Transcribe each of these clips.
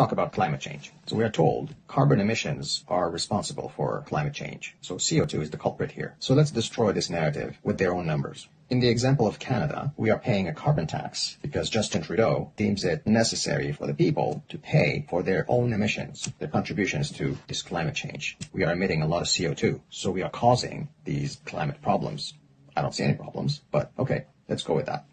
talk about climate change. So we are told carbon emissions are responsible for climate change. So CO2 is the culprit here. So let's destroy this narrative with their own numbers. In the example of Canada, we are paying a carbon tax because Justin Trudeau deems it necessary for the people to pay for their own emissions, their contributions to this climate change. We are emitting a lot of CO2, so we are causing these climate problems. I don't see any problems, but okay, let's go with that.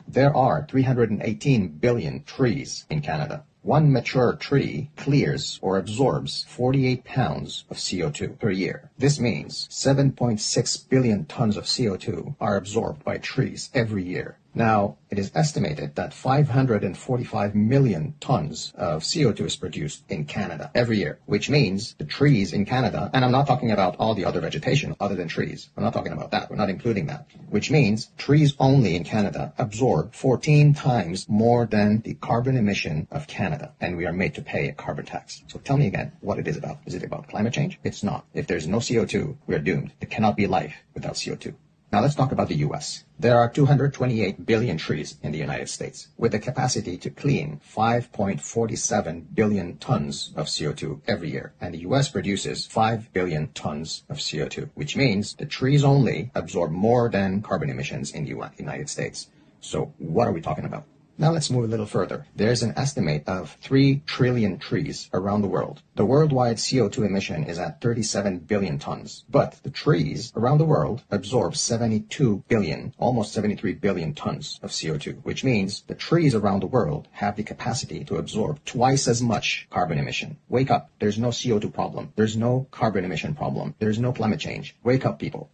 There are 318 billion trees in Canada. One mature tree clears or absorbs 48 pounds of CO2 per year. This means 7.6 billion tons of CO2 are absorbed by trees every year. Now, it is estimated that 545 million tons of CO2 is produced in Canada every year, which means the trees in Canada, and I'm not talking about all the other vegetation other than trees. I'm not talking about that. We're not including that, which means trees only in Canada absorb 14 times more than the carbon emission of Canada, and we are made to pay a carbon tax. So tell me again what it is about. Is it about climate change? It's not. If there's no CO2, we are doomed. There cannot be life without CO2. Now let's talk about the U.S. There are 228 billion trees in the United States with the capacity to clean 5.47 billion tons of CO2 every year. And the U.S. produces 5 billion tons of CO2, which means the trees only absorb more than carbon emissions in the United States. So what are we talking about? Now let's move a little further. There's an estimate of 3 trillion trees around the world. The worldwide CO2 emission is at 37 billion tons, but the trees around the world absorb 72 billion, almost 73 billion tons of CO2, which means the trees around the world have the capacity to absorb twice as much carbon emission. Wake up. There's no CO2 problem. There's no carbon emission problem. There's no climate change. Wake up, people.